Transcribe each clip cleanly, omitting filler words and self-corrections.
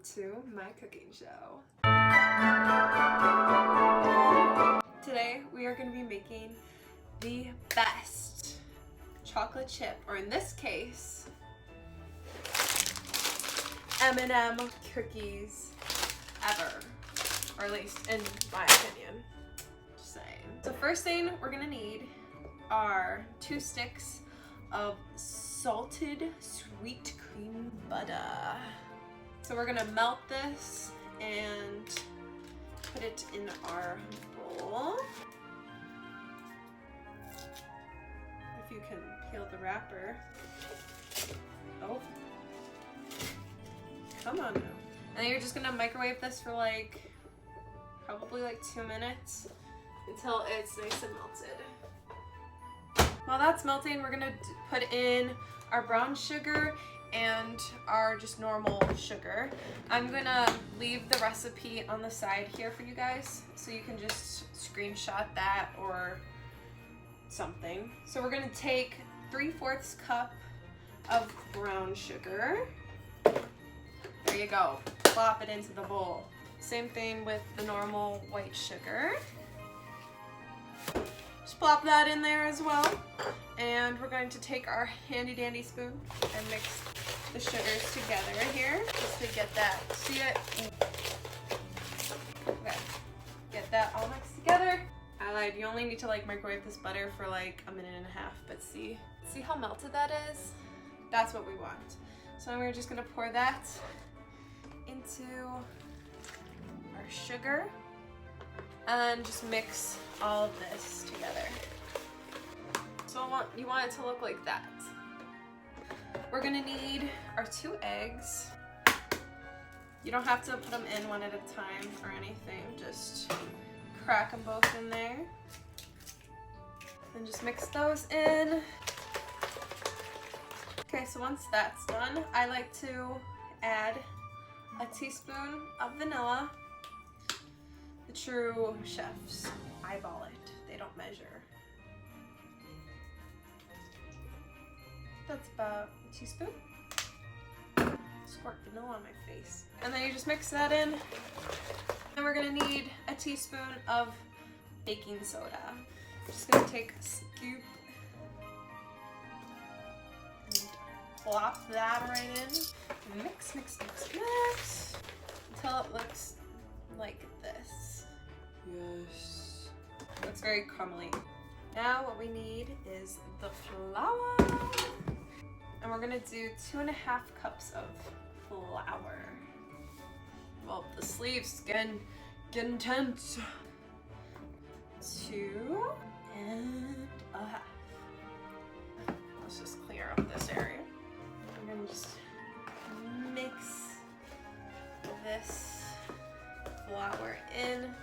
to my cooking show. Today we are going to be making the best chocolate chip, or in this case, M&M cookies ever, or at least in my opinion. Just saying. So first thing we're going to need are 2 sticks of salted sweet cream butter. So we're gonna melt this and put it in our bowl. If you can peel the wrapper. Oh, come on now. And then you're just gonna microwave this for probably 2 minutes until it's nice and melted. While that's melting, we're gonna put in our brown sugar and our just normal sugar. I'm gonna leave the recipe on the side here for you guys, so you can just screenshot that or something. So we're gonna take 3/4 cup of brown sugar. There you go, plop it into the bowl. Same thing with the normal white sugar. Just plop that in there as well. And we're going to take our handy dandy spoon and mix the sugars together here, just to get that, see it? Okay, get that all mixed together. I lied, you only need to microwave this butter for 1.5 minutes, but see how melted that is? That's what we want. So we're just gonna pour that into our sugar and just mix all of this together. So you want it to look like that. We're gonna need our 2 eggs. You don't have to put them in one at a time or anything, just crack them both in there. And just mix those in. Okay, so once that's done, I like to add a teaspoon of vanilla. The true chefs eyeball it, they don't measure. That's about a teaspoon. Squirt vanilla on my face. And then you just mix that in. And we're gonna need a teaspoon of baking soda. I'm just gonna take a scoop and plop that right in. Mix, mix, mix, mix until it looks like this. Yes. Looks very crumbly. Now what we need is the flour. And we're gonna do 2.5 cups of flour. Well, the sleeve's getting intense. 2.5. Let's just clear up this area. I'm gonna just mix this flour in.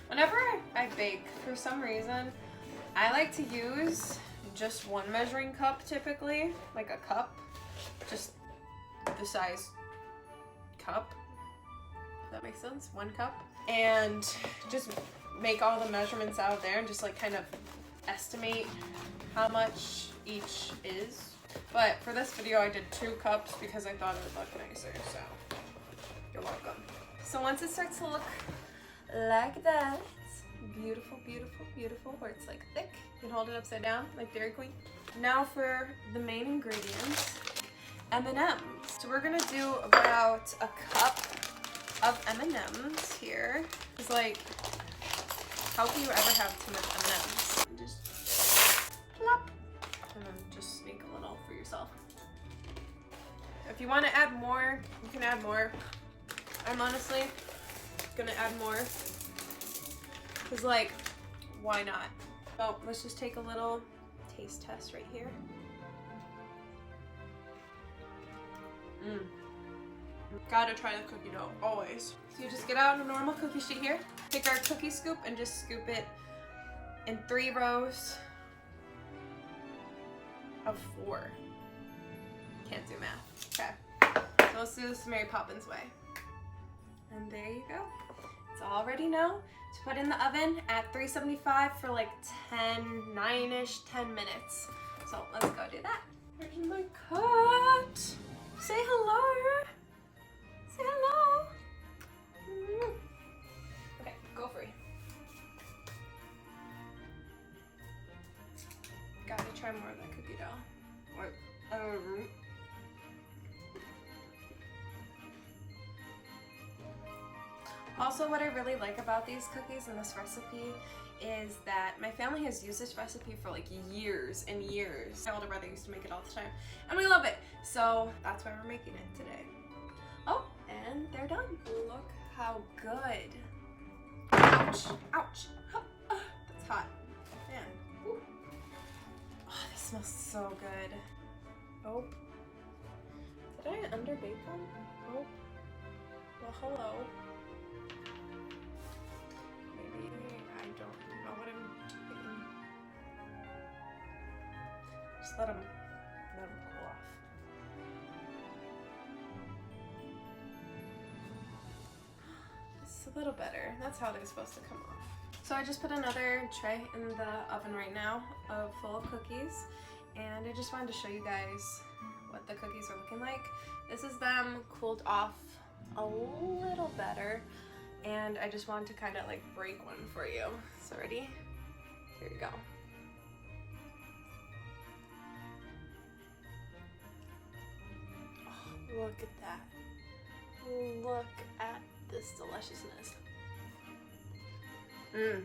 Whenever I bake, for some reason, I like to use just 1 measuring cup typically, like a cup, just the size cup. Does that make sense? 1 cup. And just make all the measurements out of there and just kind of estimate how much each is. But for this video I did 2 cups because I thought it would look nicer, so you're welcome. So once it starts to look like that, beautiful, beautiful, beautiful, where it's thick, you can hold it upside down like Dairy Queen. Now for the main ingredients, M&Ms. So we're gonna do about a cup of M&Ms here. It's how can you ever have too much M&Ms? Just plop, and then just sneak a little for yourself. If you want to add more, you can add more. I'm honestly gonna add more, because why not? So let's just take a little taste test right here. Gotta try the cookie dough, always. So you just get out a normal cookie sheet here, take our cookie scoop and just scoop it in 3 rows of 4. Can't do math. Okay, so let's do this Mary Poppins way. And there you go. It's all ready now to put in the oven at 375 for 9-ish, 10 minutes. So let's go do that. Here's my cut. Say hello. Say hello. Yeah. Like, also, what I really like about these cookies and this recipe is that my family has used this recipe for like years and years. My older brother used to make it all the time, and we love it. So that's why we're making it today. Oh, and they're done. Look how good. Ouch, ouch. That's hot. Man. Ooh. Oh, this smells so good. Oh. Did I underbake them? Oh. Well, hello. Maybe I don't know what I'm doing. Just let them cool off. It's a little better. That's how they're supposed to come off. So I just put another tray in the oven right now full of cookies, and I just wanted to show you guys what the cookies are looking like. This is them cooled off a little better, and I just wanted to kind of like break one for you. So ready? Here you go. Oh, look at that. Look at this deliciousness. Mmm.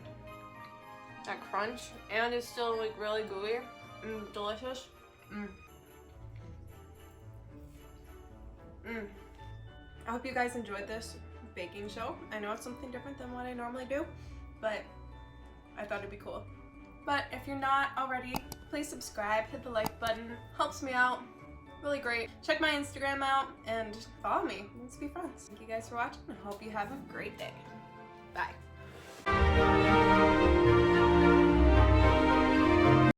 That crunch, and it's still like really gooey. Mmm, delicious. Mmm. Mmm. I hope you guys enjoyed this baking show. I know it's something different than what I normally do, but I thought it'd be cool. But if you're not already, please subscribe, hit the like button. Helps me out. Really great. Check my Instagram out and follow me. Let's be friends. Thank you guys for watching. I hope you have a great day.